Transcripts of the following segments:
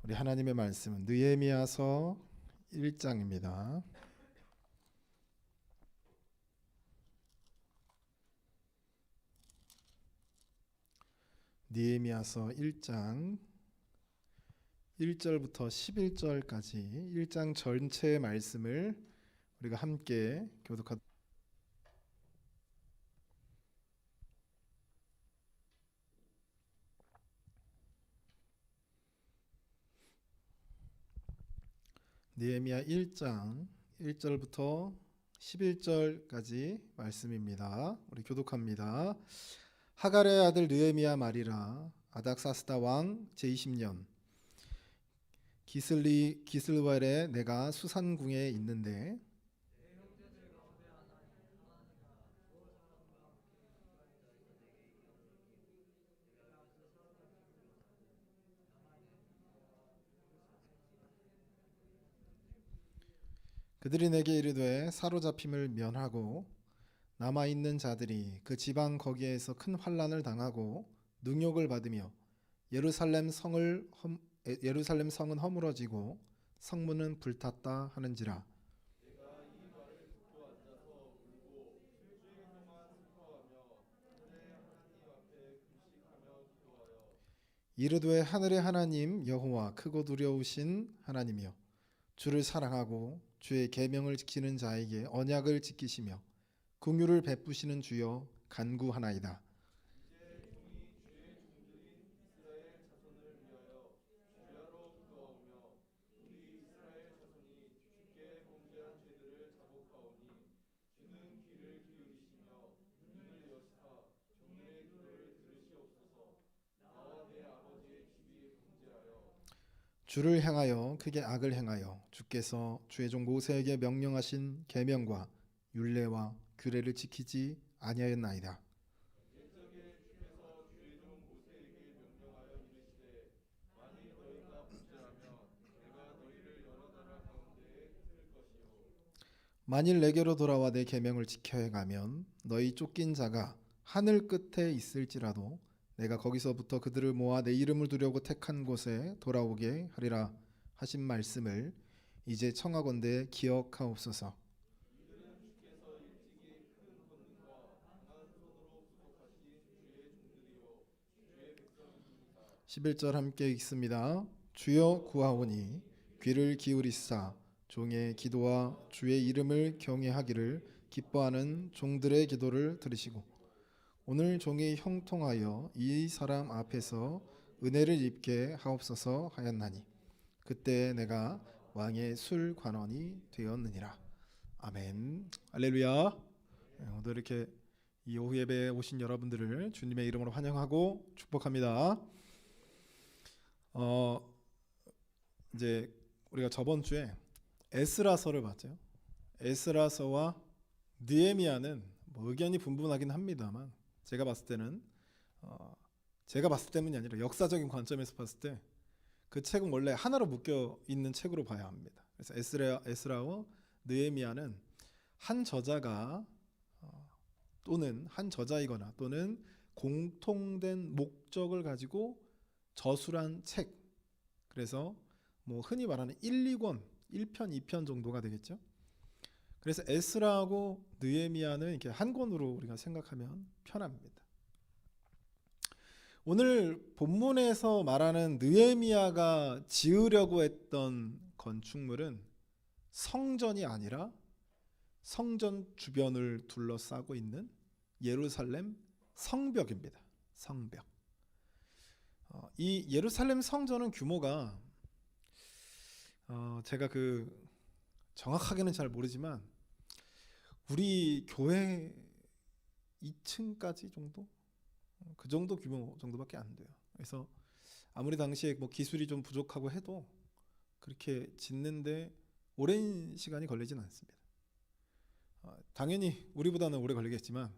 우리 하나님의 말씀은 느헤미야서 1장입니다. 느헤미야서 1장 1절부터 11절까지 1장 전체의 말씀을 우리가 함께 교독하도록 느헤미야 1장 1절부터 11절까지 말씀입니다. 우리 교독합니다. 하갈의 아들 느헤미야 말이라. 아닥사스다 왕 제20년 기슬왈에 내가 수산궁에 있는데 그들이 내게 이르되 사로잡힘을 면하고 남아있는 자들이 그 지방 거기에서 큰 환난을 당하고 능욕을 받으며 예루살렘 성은 허물어지고 성문은 불탔다 하는지라. 이르되 하늘의 하나님 여호와 크고 두려우신 하나님이여 주를 사랑하고 주의 계명을 지키는 자에게 언약을 지키시며 긍휼을 베푸시는 주여 간구하나이다. 주를 향하여 크게 악을 행하여 주께서 주의 종 모세에게 명령하신 계명과 율례와 규례를 지키지 아니하였나이다. 만일 내게로 돌아와 내 계명을 지켜 행하면 너희 쫓긴 자가 하늘 끝에 있을지라도 내가 거기서부터 그들을 모아 내 이름을 두려고 택한 곳에 돌아오게 하리라 하신 말씀을 이제 청하건대 기억하옵소서. 11절 함께 읽습니다. 주여 구하오니 귀를 기울이사 종의 기도와 주의 이름을 경외하기를 기뻐하는 종들의 기도를 들으시고 오늘 종이 형통하여 이 사람 앞에서 은혜를 입게 하옵소서 하였나니 그때 내가 왕의 술관원이 되었느니라. 아멘. 할렐루야. 오늘 이렇게 이 오후 예배에 오신 여러분들을 주님의 이름으로 환영하고 축복합니다. 이제 우리가 저번 주에 에스라서를 봤죠. 에스라서와 느헤미야는 뭐 의견이 분분하긴 합니다만 제가 봤을 때는 아니라 역사적인 관점에서 봤을 때 그 책은 원래 하나로 묶여 있는 책으로 봐야 합니다. 그래서 에스라와 느헤미야는 한 저자가 또는 한 저자이거나 또는 공통된 목적을 가지고 저술한 책. 그래서 뭐 흔히 말하는 1, 2권, 1편, 2편 정도가 되겠죠. 그래서 에스라하고 느헤미야는 이렇게 한 권으로 우리가 생각하면 편합니다. 오늘 본문에서 말하는 느헤미야가 지으려고 했던 건축물은 성전이 아니라 성전 주변을 둘러싸고 있는 예루살렘 성벽입니다. 성벽. 이 예루살렘 성전은 규모가 제가 정확하게는 잘 모르지만 우리 교회 2층까지 정도? 그 정도 규모 정도밖에 안 돼요. 그래서 아무리 당시에 뭐 기술이 좀 부족하고 해도 그렇게 짓는데 오랜 시간이 걸리진 않습니다. 당연히 우리보다는 오래 걸리겠지만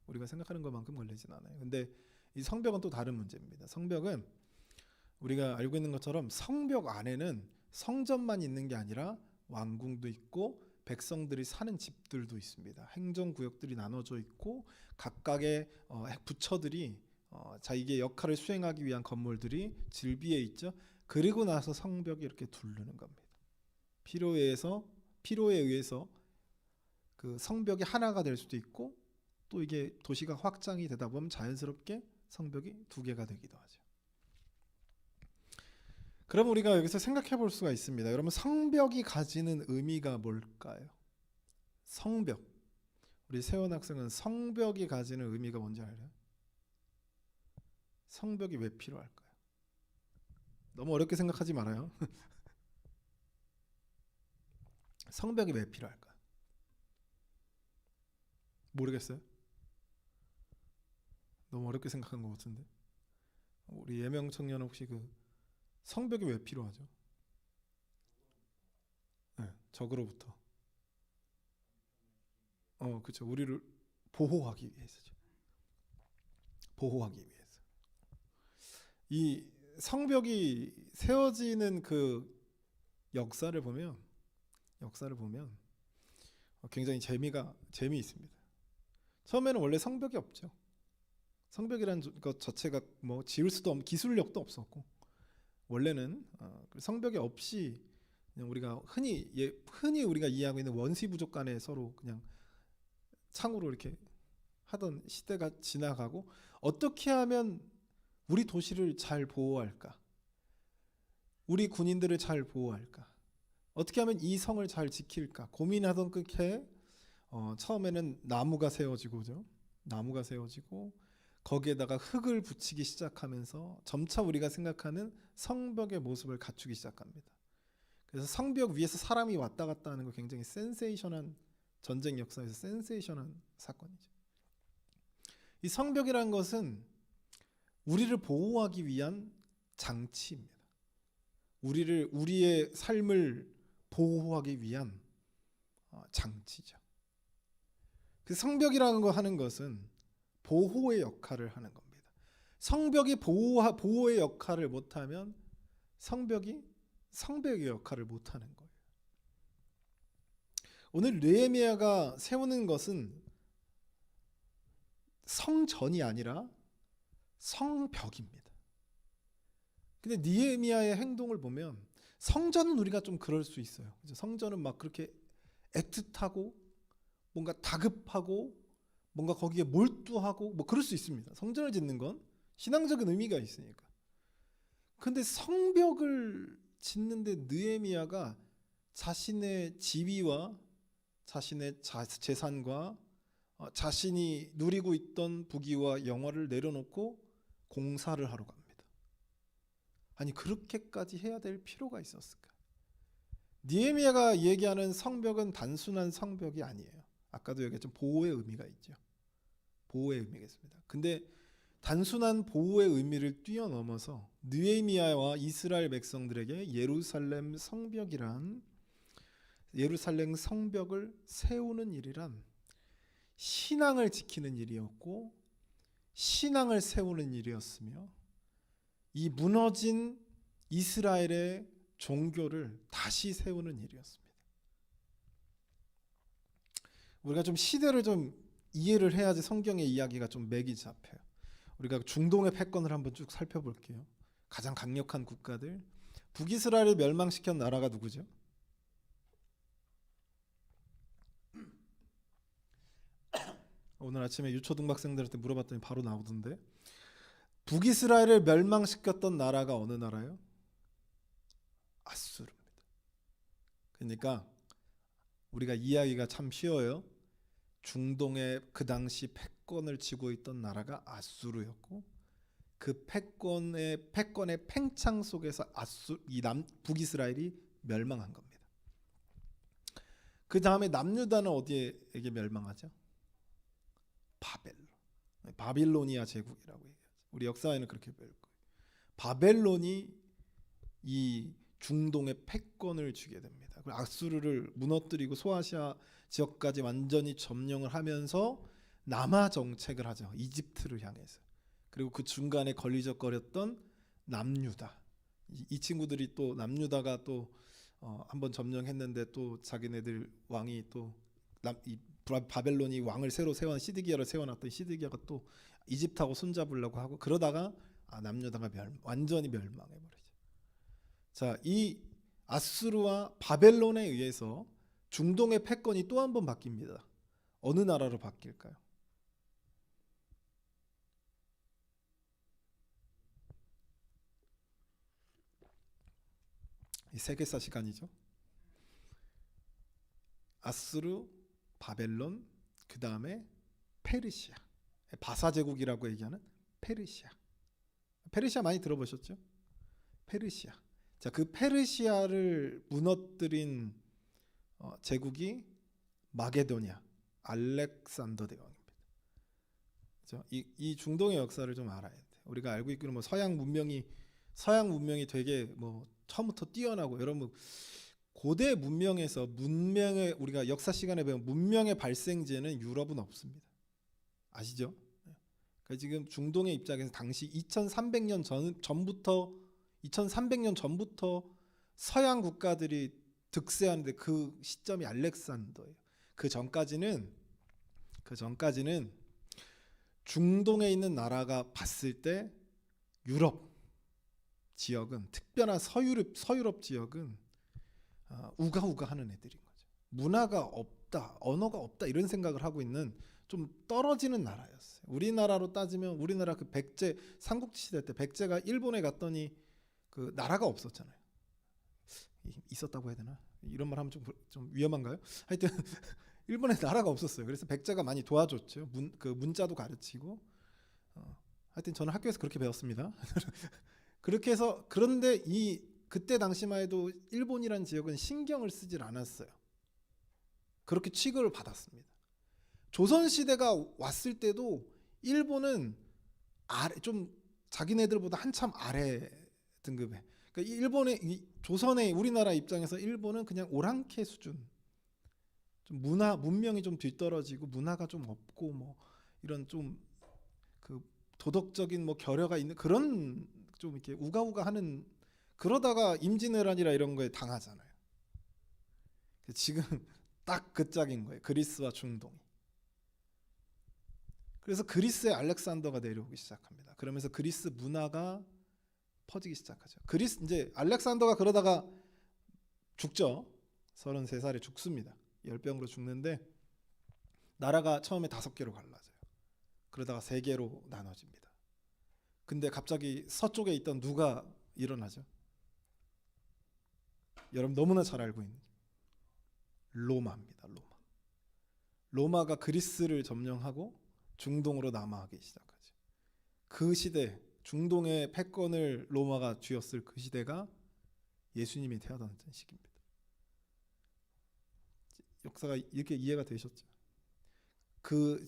우리가 생각하는 것만큼 걸리진 않아요. 근데 이 성벽은 또 다른 문제입니다. 성벽은 우리가 알고 있는 것처럼 성벽 안에는 성전만 있는 게 아니라 왕궁도 있고 백성들이 사는 집들도 있습니다. 행정구역들이 나눠져 있고 각각의 부처들이 자기의 역할을 수행하기 위한 건물들이 질비해 있죠. 그리고 나서 성벽이 이렇게 두르는 겁니다. 필요에 의해서 그 성벽이 하나가 될 수도 있고 또 이게 도시가 확장이 되다 보면 자연스럽게 성벽이 두 개가 되기도 하죠. 그럼 우리가 여기서 생각해 볼 수가 있습니다. 여러분, 성벽이 가지는 의미가 뭘까요? 성벽. 우리 세원 학생은 성벽이 가지는 의미가 뭔지 알아요? 성벽이 왜 필요할까요? 너무 어렵게 생각하지 말아요. 성벽이 왜 필요할까요? 모르겠어요? 너무 어렵게 생각한 것 같은데. 우리 예명 청년 혹시 그 성벽이 왜 필요하죠? 네, 적으로부터. 그렇죠. 우리를 보호하기 위해서죠. 보호하기 위해서. 이 성벽이 세워지는 그 역사를 보면 굉장히 재미있습니다. 처음에는 원래 성벽이 없죠. 성벽이라는 것 자체가 뭐 지을 수도 없고 기술력도 없었고, 원래는 성벽이 없이 그냥 우리가 흔히 우리가 이해하고 있는 원시 부족 간에 서로 그냥 창으로 이렇게 하던 시대가 지나가고, 어떻게 하면 우리 도시를 잘 보호할까? 우리 군인들을 잘 보호할까? 어떻게 하면 이 성을 잘 지킬까? 고민하던 끝에 처음에는 나무가 세워지고 거기에다가 흙을 붙이기 시작하면서 점차 우리가 생각하는 성벽의 모습을 갖추기 시작합니다. 그래서 성벽 위에서 사람이 왔다 갔다 하는 거 굉장히 센세이션한, 전쟁 역사에서 센세이션한 사건이죠. 이 성벽이라는 것은 우리를 보호하기 위한 장치입니다. 우리의 삶을 보호하기 위한 장치죠. 그 성벽이라는 거 하는 것은 보호의 역할을 하는 겁니다. 성벽이 보호의 역할을 못하면 성벽이 성벽의 역할을 못하는 거예요. 오늘 느헤미야가 세우는 것은 성전이 아니라 성벽입니다. 근데 느헤미야의 행동을 보면, 성전은 우리가 좀 그럴 수 있어요. 성전은 막 그렇게 애틋하고 뭔가 다급하고 뭔가 거기에 몰두하고 뭐 그럴 수 있습니다. 성전을 짓는 건 신앙적인 의미가 있으니까. 근데 성벽을 짓는데 느헤미야가 자신의 지위와 자신의 재산과 자신이 누리고 있던 부귀와 영화를 내려놓고 공사를 하러 갑니다. 아니, 그렇게까지 해야 될 필요가 있었을까? 느헤미야가 얘기하는 성벽은 단순한 성벽이 아니에요. 아까도 얘기했지만 보호의 의미가 있죠. 보호의 의미가 있습니다. 근데 단순한 보호의 의미를 뛰어넘어서 느헤미야와 이스라엘 백성들에게 예루살렘 성벽을 세우는 일이란 신앙을 지키는 일이었고, 신앙을 세우는 일이었으며, 이 무너진 이스라엘의 종교를 다시 세우는 일이었습니다. 우리가 좀 시대를 좀 이해를 해야지 성경의 이야기가 좀 맥이 잡혀요. 우리가 중동의 패권을 한번 쭉 살펴볼게요. 가장 강력한 국가들, 북이스라엘을 멸망시킨 나라가 누구죠? 오늘 아침에 유초등학생들한테 물어봤더니 바로 나오던데, 북이스라엘을 멸망시켰던 나라가 어느 나라예요? 아수르입니다. 그러니까 우리가 이해하기가 참 쉬워요. 중동의 그 당시 패권을 쥐고 있던 나라가 아수르였고, 그 패권의 팽창 속에서 북이스라엘이 멸망한 겁니다. 그 다음에 남유다는 어디에게 멸망하죠? 바빌로니아 제국이라고 얘기하죠. 우리 역사에는 그렇게 배울 거예요. 바벨론이 이 중동의 패권을 쥐게 됩니다. 아수르를 무너뜨리고 소아시아 지역까지 완전히 점령을 하면서 남하 정책을 하죠. 이집트를 향해서. 그리고 그 중간에 걸리적거렸던 남유다. 이 친구들이 또 남유다가 또 한번 점령했는데 또 자기네들 왕이 또 바벨론이 왕을 새로 시드기야를 세워놨던 시드기야가 또 이집트하고 손잡으려고 하고, 그러다가 남유다가 완전히 멸망해버리죠. 자, 이 아수르와 바벨론에 의해서 중동의 패권이 또 한 번 바뀝니다. 어느 나라로 바뀔까요? 이 세계사 시간이죠. 아수르, 바벨론, 그 다음에 페르시아, 바사 제국이라고 얘기하는 페르시아. 페르시아 많이 들어보셨죠? 페르시아. 자, 그 페르시아를 무너뜨린 제국이 마게도냐, 알렉산더 대왕입니다. 그렇죠? 이 중동의 역사를 좀 알아야 돼. 우리가 알고 있기는 뭐 서양 문명이 되게 뭐 처음부터 뛰어나고, 여러분 고대 문명에서 문명의, 우리가 역사 시간에 배운 문명의 발생지에는 유럽은 없습니다. 아시죠? 그러니까 지금 중동의 입장에서 당시 2300년 전부터 서양 국가들이 득세하는데 그 시점이 알렉산더예요. 그 전까지는 중동에 있는 나라가 봤을 때 유럽 지역은, 특별한 서유럽 지역은 우가우가하는 애들인 거죠. 문화가 없다, 언어가 없다, 이런 생각을 하고 있는 좀 떨어지는 나라였어요. 우리나라로 따지면 우리나라 그 백제 삼국지 시대 때 백제가 일본에 갔더니 그 나라가 없었잖아요. 있었다고 해야 되나? 이런 말 하면 좀 위험한가요? 하여튼 일본에 나라가 없었어요. 그래서 백제가 많이 도와줬죠. 그 문자도 가르치고. 하여튼 저는 학교에서 그렇게 배웠습니다. 그렇게 해서, 그런데 그때 당시만 해도 일본이라는 지역은 신경을 쓰질 않았어요. 그렇게 취급을 받았습니다. 조선시대가 왔을 때도 일본은 좀 자기네들보다 한참 아래 등급에, 그러니까 조선의 우리나라 입장에서 일본은 그냥 오랑캐 수준, 좀 문명이 좀 뒤떨어지고 문화가 좀 없고 뭐 이런 좀 그 도덕적인 뭐 결여가 있는 그런, 좀 이렇게 우가우가하는, 그러다가 임진왜란이라 이런 거에 당하잖아요. 지금 딱 그 짝인 거예요. 그리스와 중동이. 그래서 그리스의 알렉산더가 내려오기 시작합니다. 그러면서 그리스 문화가 퍼지기 시작하죠. 이제 알렉산더가 그러다가 죽죠. 33살에 죽습니다. 열병으로 죽는데 나라가 처음에 5개로 갈라져요. 그러다가 3개로 나눠집니다. 근데 갑자기 서쪽에 있던 누가 일어나죠? 여러분 너무나 잘 알고 있는 로마입니다. 로마가 그리스를 점령하고 중동으로 남하하기 시작하죠. 그 시대, 중동의 패권을 로마가 쥐었을 그 시대가 예수님이 태어났던 시기입니다. 역사가 이렇게 이해가 되셨죠?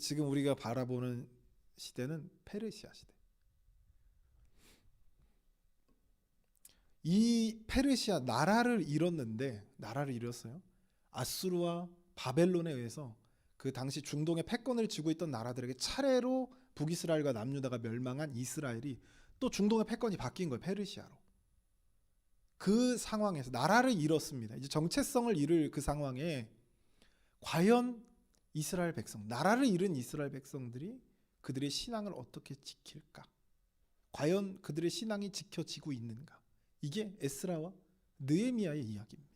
지금 우리가 바라보는 시대는 페르시아 시대. 이 페르시아 나라를 잃었어요. 아수르와 바벨론에 의해서 그 당시 중동의 패권을 쥐고 있던 나라들에게 차례로 북이스라엘과 남유다가 멸망한 이스라엘이 또 중동의 패권이 바뀐 거예요. 페르시아로. 그 상황에서 나라를 잃었습니다. 이제 정체성을 잃을 그 상황에 과연 나라를 잃은 이스라엘 백성들이 그들의 신앙을 어떻게 지킬까? 과연 그들의 신앙이 지켜지고 있는가? 이게 에스라와 느헤미야의 이야기입니다.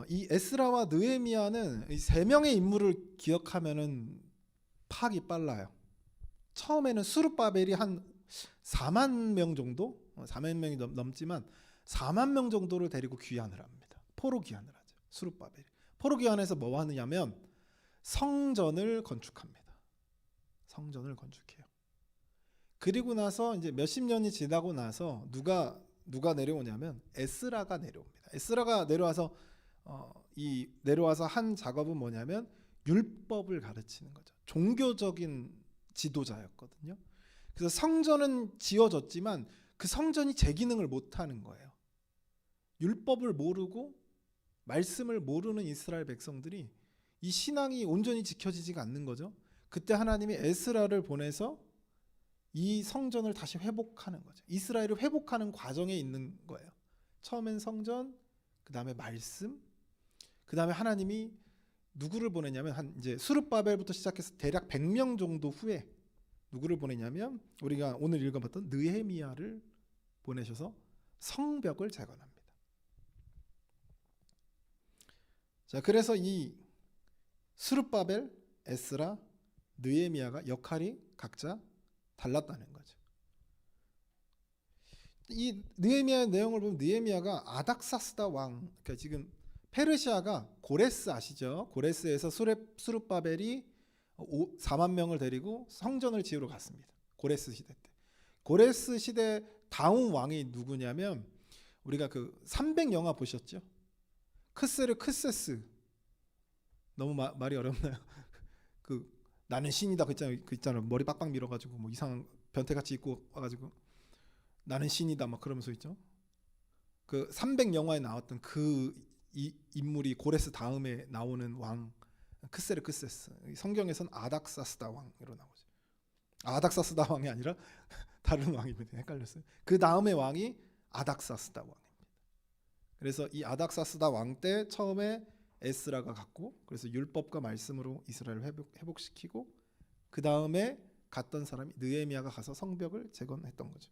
이 에스라와 느헤미야는 이 3명의 인물을 기억하면은 파악이 빨라요. 처음에는 수르바벨이 한 4만 명 정도, 4만 명이 넘지만 4만 명 정도를 데리고 귀환을 합니다. 포로 귀환을 하죠. 수르바벨이. 포로 귀환해서 뭐 하느냐면 성전을 건축합니다. 성전을 건축해요. 그리고 나서 이제 몇십 년이 지나고 나서 누가 내려오냐면 에스라가 내려옵니다. 에스라가 내려와서 한 작업은 뭐냐면 율법을 가르치는 거죠. 종교적인 지도자였거든요. 그래서 성전은 지어졌지만 그 성전이 제 기능을 못하는 거예요. 율법을 모르고 말씀을 모르는 이스라엘 백성들이 이 신앙이 온전히 지켜지지가 않는 거죠. 그때 하나님이 에스라를 보내서 이 성전을 다시 회복하는 거죠. 이스라엘을 회복하는 과정에 있는 거예요. 처음엔 성전, 그 다음에 말씀, 그 다음에 하나님이 누구를 보내냐면 이제 수르바벨부터 시작해서 대략 100명 정도 후에 누구를 보내냐면 우리가 오늘 읽어봤던 느헤미야를 보내셔서 성벽을 재건합니다. 자, 그래서 이 스룹바벨, 에스라, 느헤미야가 역할이 각자 달랐다는 거죠. 이 느헤미야의 내용을 보면 느헤미야가 아닥사스다 왕, 그러니까 지금 페르시아가 고레스 아시죠? 고레스에서 스룹바벨이 4만 명을 데리고 성전을 지으러 갔습니다. 고레스 시대 때. 고레스 시대 다음 왕이 누구냐면 우리가 그 300 영화 보셨죠? 크세스. 너무 말이 어렵나요? 그 나는 신이다 그 있잖아요. 머리 빡빡 밀어가지고 뭐 이상한 변태같이 입고 와가지고 나는 신이다 막 그러면서 있죠. 그 300 영화에 나왔던 그 인물이 고레스 다음에 나오는 왕 크세스. 성경에서는 아닥사스다 왕으로 나오죠. 아닥사스다 왕이 아니라 다른 왕입니다. 헷갈렸어요. 그 다음에 왕이 아닥사스다 왕입니다. 그래서 이 아닥사스다 왕 때 처음에 에스라가 갔고, 그래서 율법과 말씀으로 이스라엘을 회복시키고, 그 다음에 갔던 사람이 느헤미야가 가서 성벽을 재건했던 거죠.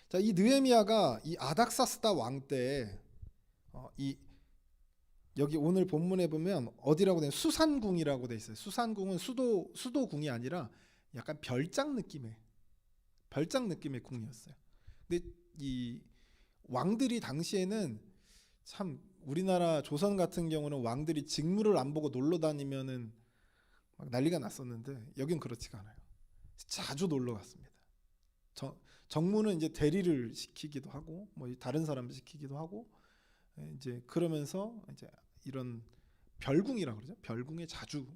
자, 이 느헤미야가 이 아닥사스다 왕 때 여기 오늘 본문에 보면 어디라고 돼? 수산궁이라고 돼 있어요. 수산궁은 수도궁이 아니라 약간 별장 느낌의 궁이었어요. 근데 이 왕들이 당시에는 참 우리나라 조선 같은 경우는 왕들이 직무를 안 보고 놀러 다니면은 막 난리가 났었는데 여긴 그렇지가 않아요. 자주 놀러 갔습니다. 정무는 이제 대리를 시키기도 하고 뭐 다른 사람을 시키기도 하고 이제 그러면서 이제 이런 별궁이라고 그러죠. 별궁에 자주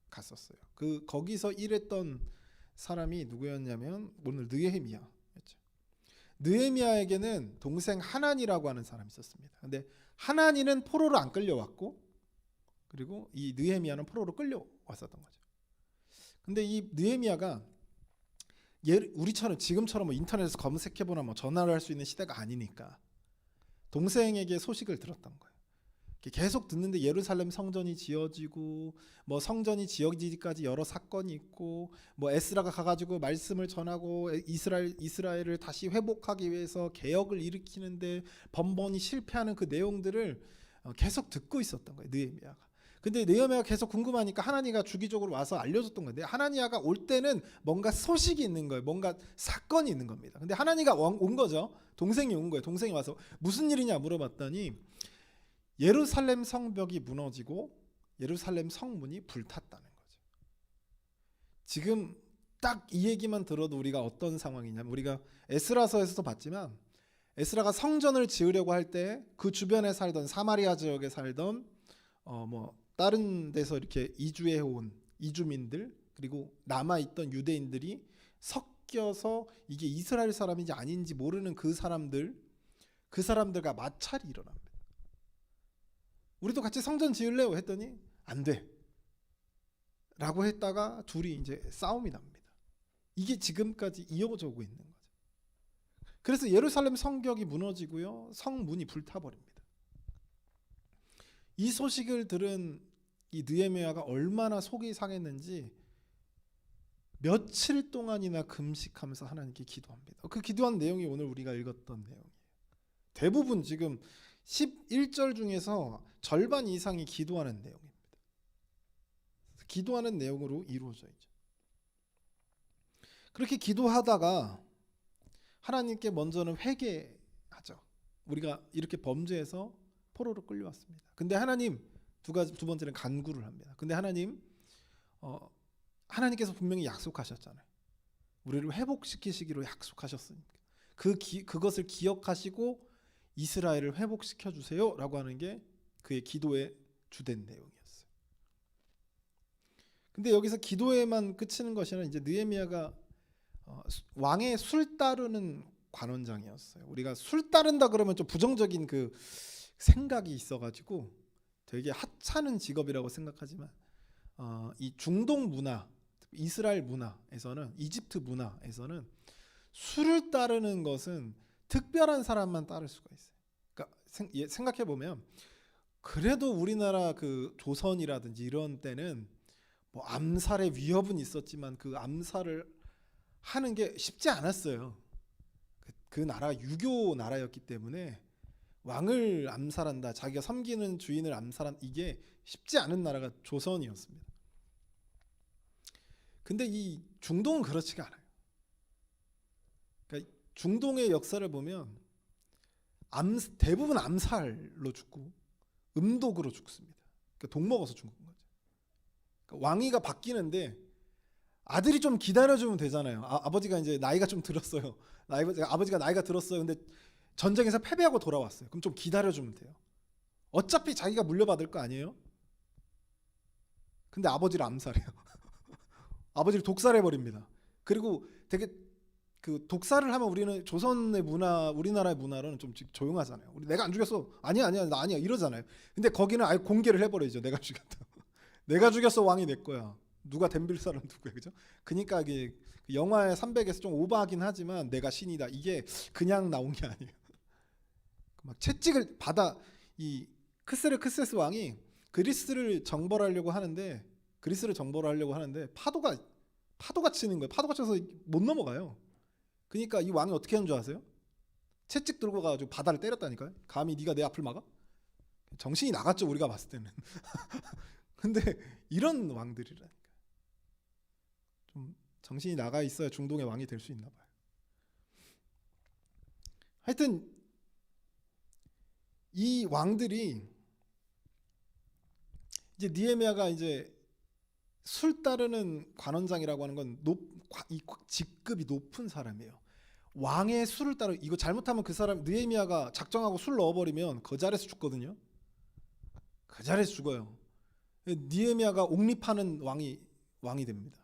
갔었어요. 거기서 일했던 사람이 누구였냐면 오늘 느헤미야였죠. 느헤미야에게는 동생 하나니라고 하는 사람이 있었습니다. 근데 하나니는 포로로 안 끌려왔고 그리고 이 느헤미야는 포로로 끌려왔었던 거죠. 근데 이 느헤미야가 우리처럼 지금처럼 뭐 인터넷에서 검색해보나 뭐 전화를 할 수 있는 시대가 아니니까 동생에게 소식을 들었던 거예요. 계속 듣는데 예루살렘 성전이 지어지고 뭐 성전이 지어지기까지 여러 사건이 있고 뭐 에스라가 가가지고 말씀을 전하고 이스라엘을 다시 회복하기 위해서 개혁을 일으키는데 번번이 실패하는 그 내용들을 계속 듣고 있었던 거예요. 느헤미야가. 근데 느헤미야가 계속 궁금하니까 하나니가 주기적으로 와서 알려줬던 건데 하나니가 올 때는 뭔가 소식이 있는 거예요. 뭔가 사건이 있는 겁니다. 근데 하나니가 온 거죠. 동생이 온 거예요. 동생이 와서 무슨 일이냐 물어봤더니 예루살렘 성벽이 무너지고 예루살렘 성문이 불탔다는 거죠. 지금 딱 이 얘기만 들어도 우리가 어떤 상황이냐면 우리가 에스라서에서도 봤지만 에스라가 성전을 지으려고 할 때 그 주변에 살던 사마리아 지역에 살던 뭐 다른 데서 이렇게 이주해 온 이주민들 그리고 남아 있던 유대인들이 섞여서 이게 이스라엘 사람인지 아닌지 모르는 그 사람들과 마찰이 일어납니다. 우리도 같이 성전 지을래요 했더니 안 돼. 라고 했다가 둘이 이제 싸움이 납니다. 이게 지금까지 이어져 오고 있는 거죠. 그래서 예루살렘 성벽이 무너지고요. 성문이 불타버립니다. 이 소식을 들은 이 느헤미야가 얼마나 속이 상했는지 며칠 동안이나 금식하면서 하나님께 기도합니다. 그 기도한 내용이 오늘 우리가 읽었던 내용이에요. 대부분 지금 11절 중에서 절반 이상이 기도하는 내용입니다. 기도하는 내용으로 이루어져 있죠. 그렇게 기도하다가 하나님께 먼저는 회개하죠. 우리가 이렇게 범죄해서 포로로 끌려왔습니다. 근데 하나님 두 번째는 간구를 합니다. 근데 하나님께서 분명히 약속하셨잖아요. 우리를 회복시키시기로 약속하셨으니까 그것을 기억하시고 이스라엘을 회복시켜 주세요라고 하는 게 그의 기도의 주된 내용이었어요. 근데 여기서 기도에만 그치는 것이 아니라 이제 느헤미야가 왕의 술 따르는 관원장이었어요. 우리가 술 따른다 그러면 좀 부정적인 그 생각이 있어가지고 되게 하찮은 직업이라고 생각하지만 이 중동 문화, 이스라엘 문화에서는 이집트 문화에서는 술을 따르는 것은 특별한 사람만 따를 수가 있어요. 그러니까 생각해 보면 그래도 우리나라 그 조선이라든지 이런 때는 뭐 암살의 위협은 있었지만 그 암살을 하는 게 쉽지 않았어요. 그 나라가 유교 나라였기 때문에 왕을 암살한다, 자기가 섬기는 주인을 암살한, 이게 쉽지 않은 나라가 조선이었습니다. 근데 이 중동은 그렇지가 않아요. 그러니까 중동의 역사를 보면 대부분 암살로 죽고 음독으로 죽습니다. 그러니까 독 먹어서 죽은 거죠. 그러니까 왕위가 바뀌는데 아들이 좀 기다려주면 되잖아요. 아버지가 이제 나이가 좀 들었어요. 아버지가 나이가 들었어요. 근데 전쟁에서 패배하고 돌아왔어요. 그럼 좀 기다려주면 돼요. 어차피 자기가 물려받을 거 아니에요? 근데 아버지를 암살해요. 아버지를 독살해버립니다. 그리고 되게 그 독살을 하면 우리는 조선의 문화, 우리나라의 문화로는 좀 조용하잖아요. 내가 안 죽였어. 아니야, 나 아니야. 이러잖아요. 근데 거기는 아예 공개를 해버리죠. 내가 죽였다. 내가 죽였어, 왕이 내 거야. 누가 덤빌 사람 누구야, 그죠? 그러니까 이게 영화의 300에서 좀 오버하긴 하지만 내가 신이다, 이게 그냥 나온 게 아니에요. 막 채찍을 받아, 이 크세스 왕이 그리스를 정벌하려고 하는데 파도가 치는 거예요. 파도가 쳐서 못 넘어가요. 그러니까 이 왕이 어떻게 하는 줄 아세요? 채찍 들고 가가지고 바다를 때렸다니까요. 감히 네가 내 앞을 막아? 정신이 나갔죠, 우리가 봤을 때는. 근데 이런 왕들이라니까. 좀 정신이 나가 있어야 중동의 왕이 될 수 있나 봐요. 하여튼 이 왕들이 이제 니에미아가 이제 술 따르는 관원장이라고 하는 건 이 직급이 높은 사람이에요. 왕의 술을 따르, 이거 잘못하면 그 사람, 느헤미야가 작정하고 술 넣어버리면 그 자리에서 죽거든요. 그 자리에서 죽어요. 느헤미야가 옹립하는 왕이 됩니다.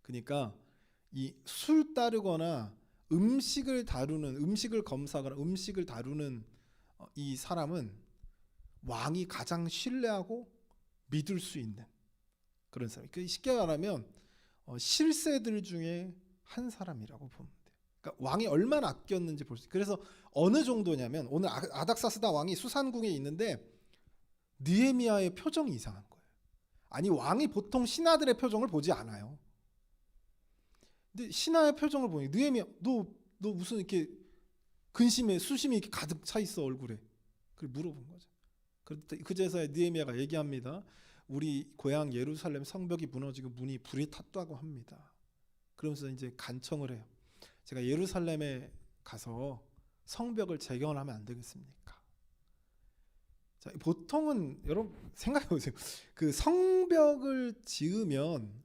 그러니까 이 술 따르거나 음식을 검사하거나 음식을 다루는 이 사람은 왕이 가장 신뢰하고 믿을 수 있는 그런 사람. 쉽게 말하면 실세들 중에 한 사람이라고 보면 돼요. 그러니까 왕이 얼마나 아꼈는지 볼 수 있어요. 그래서 어느 정도냐면 오늘 아닥사스다 왕이 수산궁에 있는데 느헤미야의 표정이 이상한 거예요. 아니, 왕이 보통 신하들의 표정을 보지 않아요. 근데 신하의 표정을 보니 느헤미야, 너 무슨 이렇게 근심에 수심이 이렇게 가득 차 있어 얼굴에. 그래 물어본 거죠. 그제서야 느헤미야가 얘기합니다. 우리 고향 예루살렘 성벽이 무너지고 문이 불이 탔다고 합니다. 그러면서 이제 간청을 해요. 제가 예루살렘에 가서 성벽을 재건하면 안 되겠습니까? 자, 보통은 여러분 생각해 보세요. 그 성벽을 지으면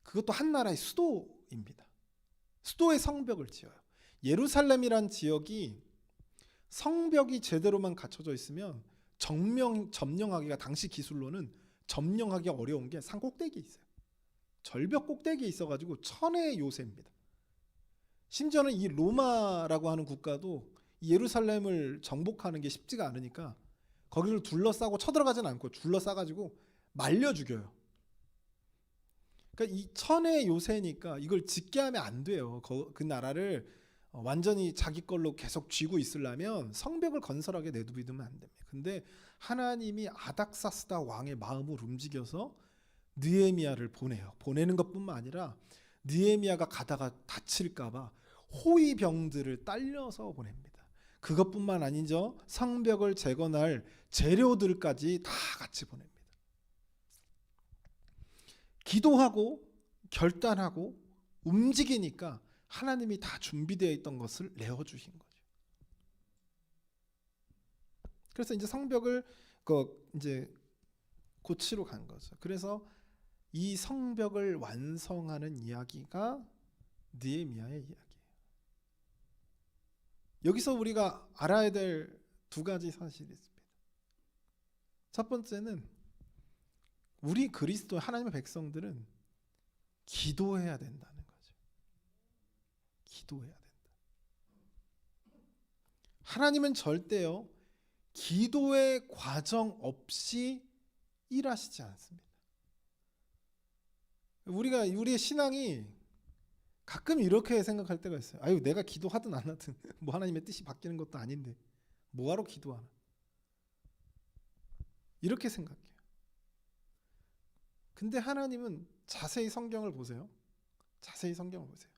그것도 한 나라의 수도입니다. 수도의 성벽을 지어요. 예루살렘이란 지역이 성벽이 제대로만 갖춰져 있으면 점령하기가, 당시 기술로는 점령하기 어려운 게 산 꼭대기에 있어요. 절벽 꼭대기에 있어가지고 천의 요새입니다. 심지어는 이 로마라고 하는 국가도 예루살렘을 정복하는 게 쉽지가 않으니까 거기를 둘러싸고 쳐들어가진 않고 둘러싸가지고 말려 죽여요. 그러니까 이 천의 요새니까 이걸 짓게 하면 안 돼요. 그 나라를 완전히 자기 걸로 계속 쥐고 있으려면 성벽을 건설하게 내두면 안 됩니다. 근데 하나님이 아닥사스다 왕의 마음을 움직여서 느헤미야를 보내요. 보내는 것뿐만 아니라 느헤미야가 가다가 다칠까봐 호위병들을 딸려서 보냅니다. 그것뿐만 아니죠. 성벽을 재건할 재료들까지 다 같이 보냅니다. 기도하고 결단하고 움직이니까 하나님이 다 준비되어 있던 것을 내어주신 거죠. 그래서 이제 성벽을 이제 고치러 간 거죠. 그래서 이 성벽을 완성하는 이야기가 느헤미야의 이야기예요. 여기서 우리가 알아야 될 두 가지 사실이 있습니다. 첫 번째는 우리 그리스도 하나님의 백성들은 기도해야 된다는 거죠. 기도해야 된다. 하나님은 절대요 기도의 과정 없이 일하시지 않습니다. 우리의 신앙이 가끔 이렇게 생각할 때가 있어요. 아유, 내가 기도하든 안 하든 뭐 하나님의 뜻이 바뀌는 것도 아닌데 뭐하러 기도하나, 이렇게 생각해요. 근데 하나님은 자세히 성경을 보세요. 자세히 성경을 보세요.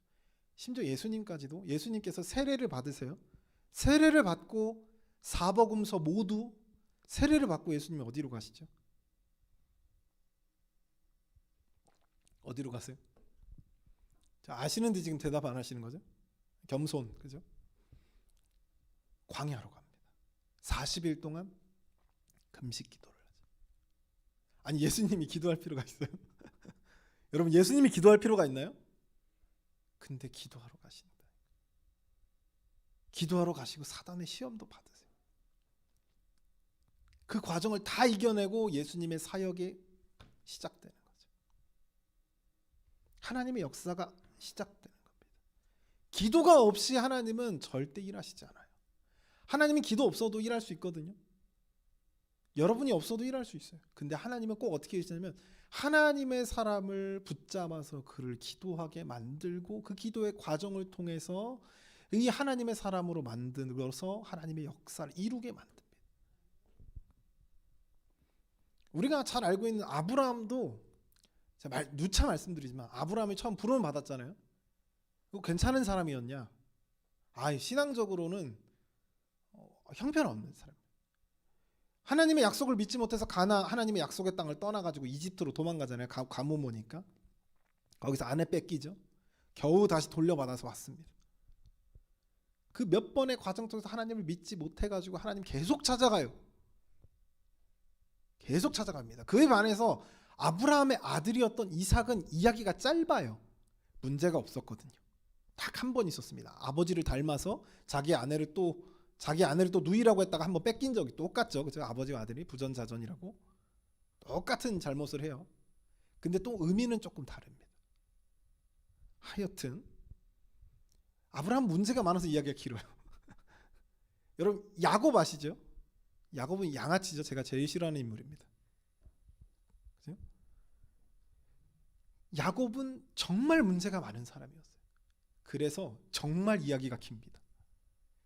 심지어 예수님까지도, 예수님께서 세례를 받으세요. 세례를 받고 사복음서 모두 세례를 받고 예수님이 어디로 가시죠? 어디로 가세요? 자, 아시는데 지금 대답 안 하시는 거죠? 겸손, 그죠? 광야로 갑니다. 40일 동안 금식 기도를 하죠. 아니, 예수님이 기도할 필요가 있어요? 여러분, 예수님이 기도할 필요가 있나요? 근데 기도하러 가신다. 기도하러 가시고 사단의 시험도 받으세요. 그 과정을 다 이겨내고 예수님의 사역이 시작되는 거죠. 하나님의 역사가 시작되는 겁니다. 기도가 없이 하나님은 절대 일하시지 않아요. 하나님은 기도 없어도 일할 수 있거든요. 여러분이 없어도 일할 수 있어요. 근데 하나님은 꼭 어떻게 하시냐면 하나님의 사람을 붙잡아서 그를 기도하게 만들고 그 기도의 과정을 통해서 이 하나님의 사람으로 만들어서 하나님의 역사를 이루게 만듭니다. 우리가 잘 알고 있는 아브라함도, 제가 누차 말씀드리지만 아브라함이 처음 부름을 받았잖아요. 괜찮은 사람이었냐? 신앙적으로는 형편없는 사람. 하나님의 약속을 믿지 못해서 하나님의 약속의 땅을 떠나가지고 이집트로 도망가잖아요. 가뭄 오니까 거기서 아내 뺏기죠. 겨우 다시 돌려받아서 왔습니다. 그 몇 번의 과정 속에서 하나님을 믿지 못해가지고 하나님 계속 찾아가요. 계속 찾아갑니다. 그에 반해서 아브라함의 아들이었던 이삭은 이야기가 짧아요. 문제가 없었거든요. 딱 한 번 있었습니다. 아버지를 닮아서 자기 아내를 또 누이라고 했다가 한번 뺏긴 적이 똑같죠. 그죠? 아버지와 아들이 부전자전이라고 똑같은 잘못을 해요. 근데 또 의미는 조금 다릅니다. 하여튼 아브라함 문제가 많아서 이야기가 길어요. 여러분, 야곱 아시죠? 야곱은 양아치죠. 제가 제일 싫어하는 인물입니다. 그죠? 야곱은 정말 문제가 많은 사람이었어요. 그래서 정말 이야기가 깁니다.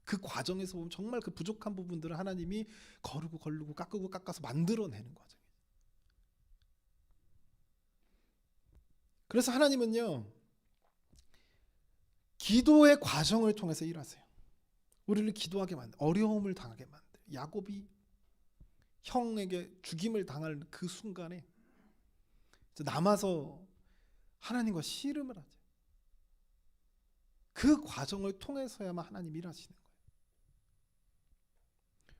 그 과정에서 보면 정말 그 부족한 부분들을 하나님이 거르고 깎아서 만들어내는 과정이에요. 그래서 하나님은요, 기도의 과정을 통해서 일하세요. 우리를 기도하게 만들어요. 어려움을 당하게 만들어요. 야곱이 형에게 죽임을 당할 그 순간에 남아서 하나님과 씨름을 하죠. 그 과정을 통해서야만 하나님이 일하시는 거예요.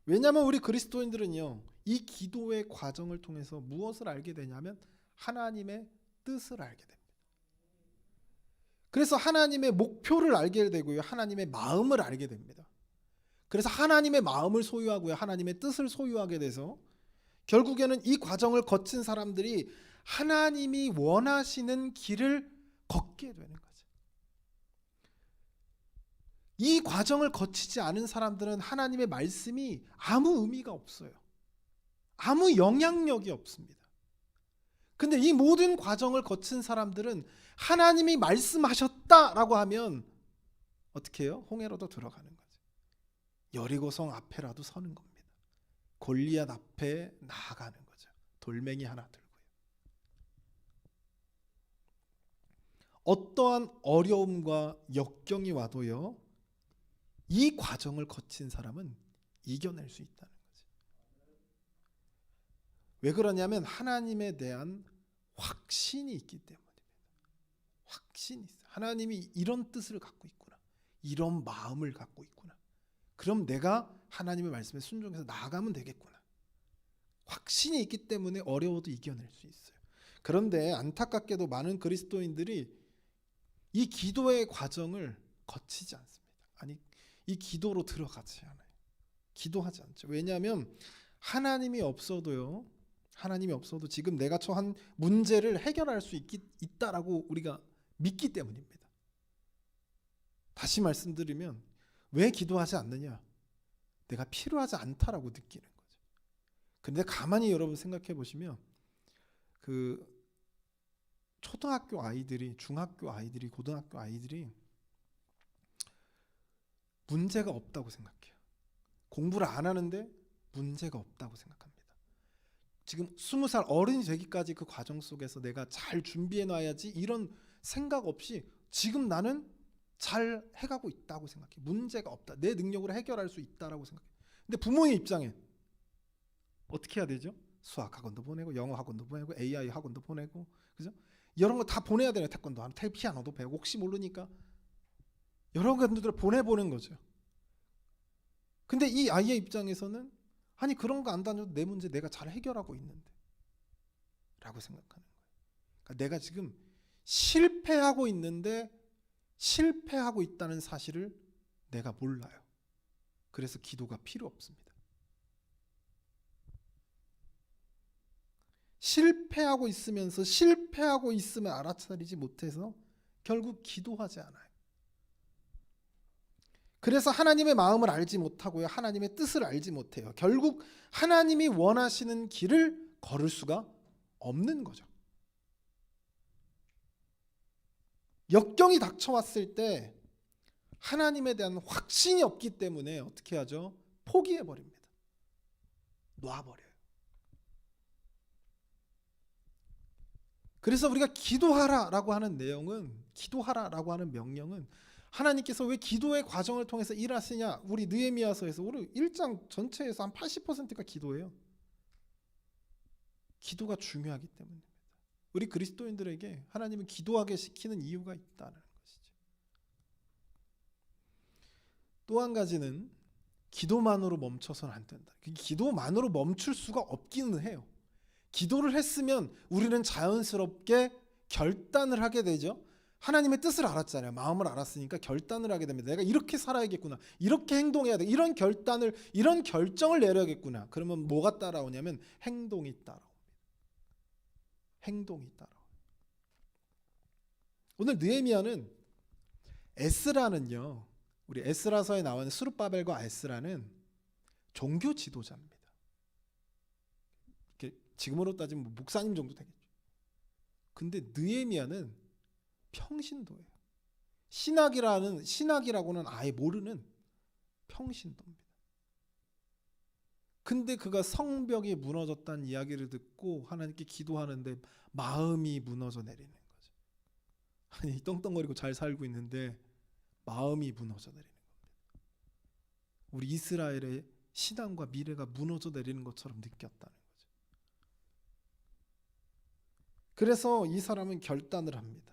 왜냐하면 우리 그리스도인들은요, 이 기도의 과정을 통해서 무엇을 알게 되냐면 하나님의 뜻을 알게 됩니다. 그래서 하나님의 목표를 알게 되고요, 하나님의 마음을 알게 됩니다. 그래서 하나님의 마음을 소유하고요, 하나님의 뜻을 소유하게 돼서 결국에는 이 과정을 거친 사람들이 하나님이 원하시는 길을 걷게 되는 거죠. 이 과정을 거치지 않은 사람들은 하나님의 말씀이 아무 의미가 없어요. 아무 영향력이 없습니다. 근데 이 모든 과정을 거친 사람들은 하나님이 말씀하셨다라고 하면 어떻게 해요? 홍해로도 들어가는 거죠. 여리고성 앞에라도 서는 겁니다. 골리앗 앞에 나아가는 거죠. 돌멩이 하나 들고요. 어떠한 어려움과 역경이 와도요, 이 과정을 거친 사람은 이겨낼 수 있다는 거죠. 왜 그러냐면 하나님에 대한 확신이 있기 때문입니다. 확신이 있어요. 하나님이 이런 뜻을 갖고 있구나. 이런 마음을 갖고 있구나. 그럼 내가 하나님의 말씀에 순종해서 나아가면 되겠구나. 확신이 있기 때문에 어려워도 이겨낼 수 있어요. 그런데 안타깝게도 많은 그리스도인들이 이 기도의 과정을 거치지 않습니다. 아니, 이 기도로 들어가지 않아요. 기도하지 않죠. 왜냐하면 하나님이 없어도 지금 내가 처한 문제를 해결할 수 있다라고 우리가 믿기 때문입니다. 다시 말씀드리면 왜 기도하지 않느냐? 내가 필요하지 않다라고 느끼는 거죠. 근데 가만히 여러분 생각해 보시면 그 초등학교 아이들이, 중학교 아이들이, 고등학교 아이들이 문제가 없다고 생각해요. 공부를 안 하는데 문제가 없다고 생각합니다. 지금 20살 어른이 되기까지 그 과정 속에서 내가 잘 준비해 놔야지 이런 생각 없이 지금 나는 잘 해가고 있다고 생각해. 문제가 없다. 내 능력으로 해결할 수 있다라고 생각해. 근데 부모의 입장에 어떻게 해야 되죠? 수학 학원도 보내고 영어 학원도 보내고 AI 학원도 보내고, 그죠? 이런 거 다 보내야 되네. 태권도 하는, 피아노도 배우고, 혹시 모르니까 여러 것들을 보내보는 거죠. 근데 이 아이의 입장에서는 아니 그런 거 안 다녀도 내 문제 내가 잘 해결하고 있는데 라고 생각하는 거예요. 그러니까 내가 지금 실패하고 있는데 실패하고 있다는 사실을 내가 몰라요. 그래서 기도가 필요 없습니다. 실패하고 있으면서 실패하고 있음을 알아차리지 못해서 결국 기도하지 않아요. 그래서 하나님의 마음을 알지 못하고요. 하나님의 뜻을 알지 못해요. 결국 하나님이 원하시는 길을 걸을 수가 없는 거죠. 역경이 닥쳐왔을 때 하나님에 대한 확신이 없기 때문에 어떻게 하죠? 포기해버립니다. 놔버려요. 그래서 우리가 기도하라라고 하는 내용은, 기도하라라고 하는 명령은 하나님께서 왜 기도의 과정을 통해서 일하시냐? 우리 느헤미야서에서 우리 1장 전체에서 한 80%가 기도예요. 기도가 중요하기 때문입니다. 우리 그리스도인들에게 하나님은 기도하게 시키는 이유가 있다는 것이죠. 또 한 가지는 기도만으로 멈춰서는 안 된다. 기도만으로 멈출 수가 없기는 해요. 기도를 했으면 우리는 자연스럽게 결단을 하게 되죠. 하나님의 뜻을 알았잖아요. 마음을 알았으니까 결단을 하게 됩니다. 내가 이렇게 살아야겠구나. 이렇게 행동해야 돼. 이런 결정을 내려야겠구나. 그러면 뭐가 따라오냐면 행동이 따라옵니다. 행동이 따라와요. 오늘 느헤미야는 에스라는요. 우리 에스라서에 나오는 스룹바벨과 에스라는 종교 지도자입니다. 지금으로 따지면 목사님 정도 되겠죠. 근데 느헤미야는 평신도예요. 신학이라고는 아예 모르는 평신도입니다. 근데 그가 성벽이 무너졌다는 이야기를 듣고 하나님께 기도하는데 마음이 무너져 내리는 거죠. 아니 떵떵거리고 잘 살고 있는데 마음이 무너져 내리는 겁니다. 우리 이스라엘의 신앙과 미래가 무너져 내리는 것처럼 느꼈다는 거죠. 그래서 이 사람은 결단을 합니다.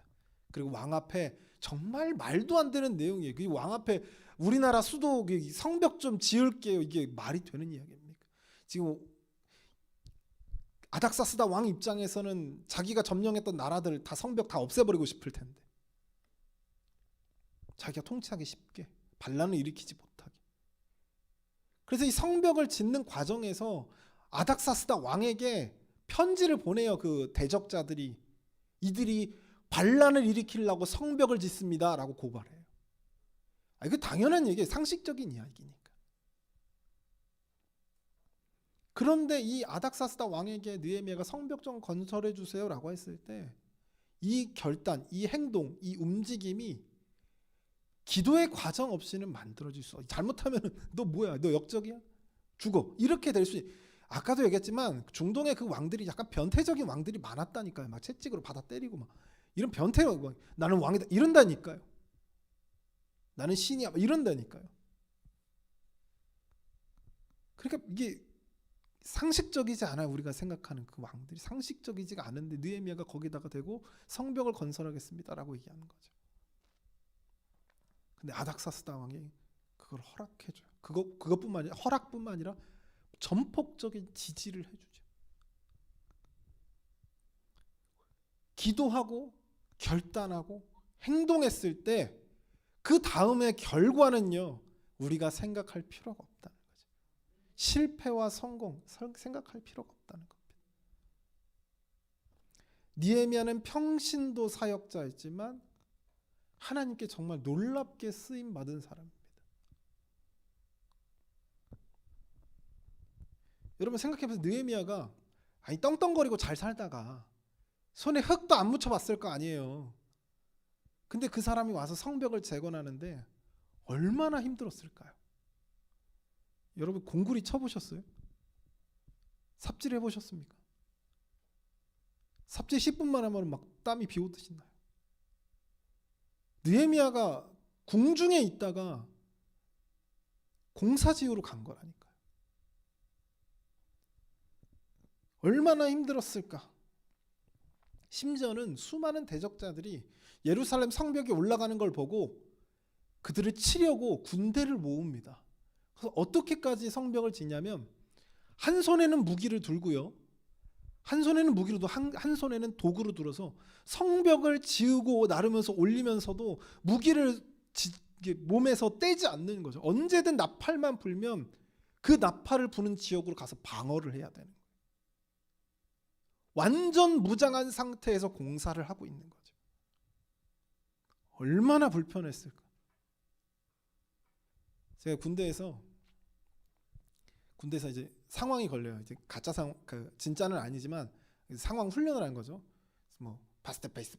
그리고 왕 앞에 정말 말도 안 되는 내용이에요. 그 왕 앞에 우리나라 수도 성벽 좀 지을게요. 이게 말이 되는 이야기입니까? 지금 아닥사스다 왕 입장에서는 자기가 점령했던 나라들 다 성벽 다 없애버리고 싶을 텐데 자기가 통치하기 쉽게 반란을 일으키지 못하게. 그래서 이 성벽을 짓는 과정에서 아닥사스다 왕에게 편지를 보내요. 그 대적자들이 이들이 반란을 일으키려고 성벽을 짓습니다 라고 고발해요. 이거 당연한 얘기예요. 상식적인 이야기니까. 그런데 이 아닥사스다 왕에게 느헤미야가 성벽 좀 건설해 주세요 라고 했을 때 이 결단, 이 행동, 이 움직임이 기도의 과정 없이는 만들어질 수 없어요. 잘못하면 너 뭐야? 너 역적이야? 죽어. 이렇게 될 수 있어요. 아까도 얘기했지만 중동의 그 왕들이 약간 변태적인 왕들이 많았다니까요. 막 채찍으로 받아 때리고 막 이런 변태가 나는 왕이다 이런다니까요. 나는 신이야 이런다니까요. 그러니까 이게 상식적이지 않아요. 우리가 생각하는 그 왕들이 상식적이지가 않은데 느헤미야가 거기다가 대고 성벽을 건설하겠습니다라고 얘기하는 거죠. 근데 아닥사스다 왕이 그걸 허락해줘요. 그것뿐만 아니라 허락뿐만 아니라 전폭적인 지지를 해주죠. 기도하고 결단하고 행동했을 때 그 다음의 결과는요 우리가 생각할 필요가 없다는 거죠. 실패와 성공 생각할 필요가 없다는 겁니다. 느헤미야는 평신도 사역자였지만 하나님께 정말 놀랍게 쓰임 받은 사람입니다. 여러분 생각해보세요. 느헤미야가 떵떵거리고 잘 살다가 손에 흙도 안 묻혀봤을 거 아니에요. 근데 그 사람이 와서 성벽을 재건하는데 얼마나 힘들었을까요? 여러분 공구리 쳐보셨어요? 삽질 해보셨습니까? 삽질 10분만 하면 막 땀이 비 오듯이 나요. 느헤미야가 궁중에 있다가 공사지으로 간 거라니까요. 얼마나 힘들었을까. 심지어는 수많은 대적자들이 예루살렘 성벽에 올라가는 걸 보고 그들을 치려고 군대를 모읍니다. 그래서 어떻게까지 성벽을 짓냐면 한 손에는 무기를 들고요. 한 손에는 무기로 한 손에는 도구를 들어서 성벽을 지우고 나르면서 올리면서도 무기를 몸에서 떼지 않는 거죠. 언제든 나팔만 불면 그 나팔을 부는 지역으로 가서 방어를 해야 되는 거예요. 완전 무장한 상태에서 공사를 하고 있는 거죠. 얼마나 불편했을까. 제가 군대에서 이제 상황이 걸려요. 이제 가짜 진짜는 아니지만 상황 훈련을 하는 거죠. 뭐 파스트 페이스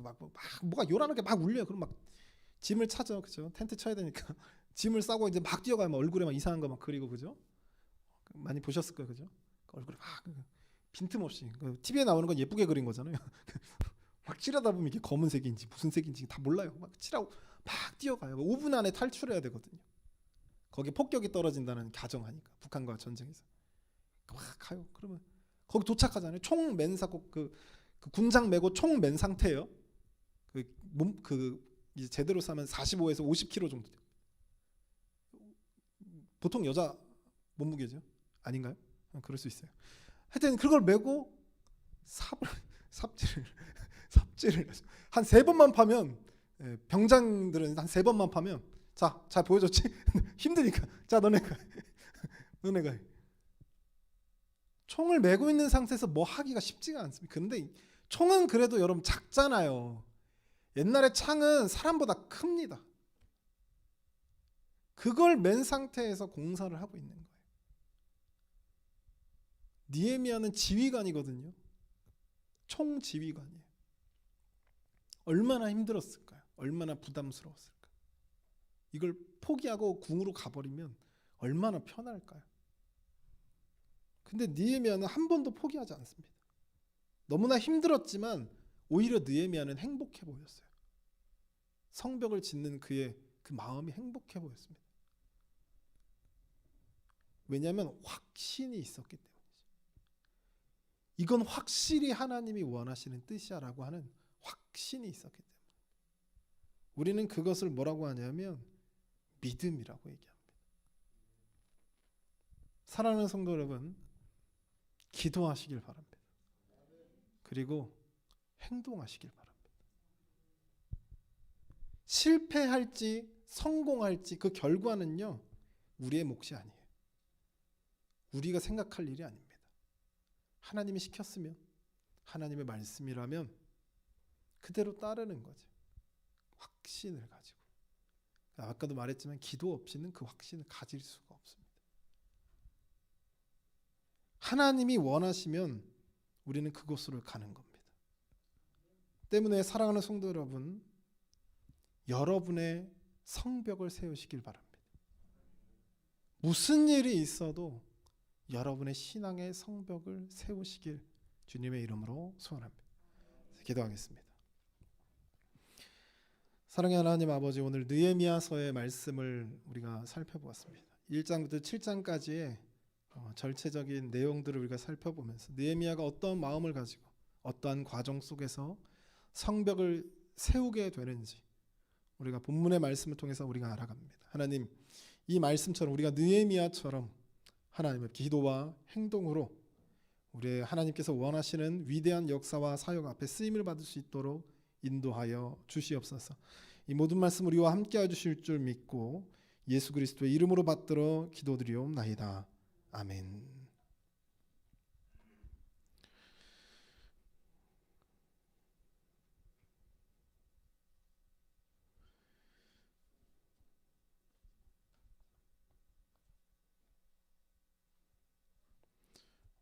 막 뭐가 요란하게 막 울려요. 그럼 막 짐을 차죠, 그죠? 텐트 쳐야 되니까 짐을 싸고 이제 막 뛰어가면 얼굴에 막 이상한 거 막 그리고, 그죠? 많이 보셨을 거예요, 그죠? 얼굴에 막 빈틈없이 TV에 나오는 건 예쁘게 그린 거잖아요. 막 칠하다 보면 이게 검은색인지 무슨 색인지 다 몰라요. 막 칠하고 막 뛰어가요. 5분 안에 탈출해야 되거든요. 거기 폭격이 떨어진다는 가정하니까 북한과 전쟁에서 막 가요. 그러면 거기 도착하잖아요. 총 맨 사고 그 군장 메고 총 맨 상태예요. 이제 제대로 싸면 45에서 50kg 정도 돼요. 보통 여자 몸무게죠? 아닌가요? 그럴 수 있어요. 하여튼 그걸 메고 삽질을 한 3번만 파면, 병장들은 한 3번만 파면 자 보여줬지? 힘드니까 자 너네가 총을 메고 있는 상태에서 뭐 하기가 쉽지가 않습니다. 그런데 총은 그래도 여러분 작잖아요. 옛날에 창은 사람보다 큽니다. 그걸 맨 상태에서 공사를 하고 있는 거예요. 느헤미야는 지휘관이거든요. 총 지휘관이에요. 얼마나 힘들었을까요? 얼마나 부담스러웠을까요? 이걸 포기하고 궁으로 가버리면 얼마나 편할까요? 근데 느헤미야는 한 번도 포기하지 않습니다. 너무나 힘들었지만 오히려 느헤미야는 행복해 보였어요. 성벽을 짓는 그의 그 마음이 행복해 보였습니다. 왜냐하면 확신이 있었기 때문이죠. 이건 확실히 하나님이 원하시는 뜻이야라고 하는 확신이 있었기 때문에 우리는 그것을 뭐라고 하냐면 믿음이라고 얘기합니다. 사랑하는 성도 여러분, 기도하시길 바랍니다. 그리고 행동하시길 바랍니다. 실패할지 성공할지 그 결과는요 우리의 몫이 아니에요. 우리가 생각할 일이 아닙니다. 하나님이 시켰으면, 하나님의 말씀이라면 그대로 따르는 거죠. 확신을 가지고. 아까도 말했지만 기도 없이는 그 확신을 가질 수가 없습니다. 하나님이 원하시면 우리는 그곳으로 가는 겁니다. 때문에 사랑하는 성도 여러분, 여러분의 성벽을 세우시길 바랍니다. 무슨 일이 있어도 여러분의 신앙의 성벽을 세우시길 주님의 이름으로 소원합니다. 기도하겠습니다. 사랑의 하나님 아버지, 오늘 느헤미야서의 말씀을 우리가 살펴보았습니다. 1장부터 7장까지의 절체적인 내용들을 우리가 살펴보면서 느헤미야가 어떤 마음을 가지고 어떠한 과정 속에서 성벽을 세우게 되는지 우리가 본문의 말씀을 통해서 우리가 알아갑니다. 하나님, 이 말씀처럼 우리가 느헤미야처럼 하나님의 기도와 행동으로 우리 하나님께서 원하시는 위대한 역사와 사역 앞에 쓰임을 받을 수 있도록 인도하여 주시옵소서. 이 모든 말씀 우리와 함께해 주실 줄 믿고 예수 그리스도의 이름으로 받들어 기도드리옵나이다. 아멘.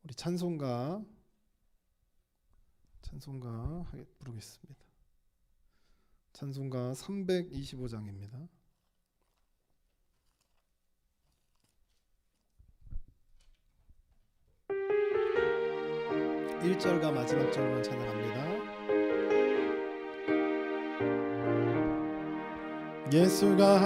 우리 찬송가 부르겠습니다. 찬송가 325장입니다. 1 1절과 마지막 절만 찬양합니다. 예수가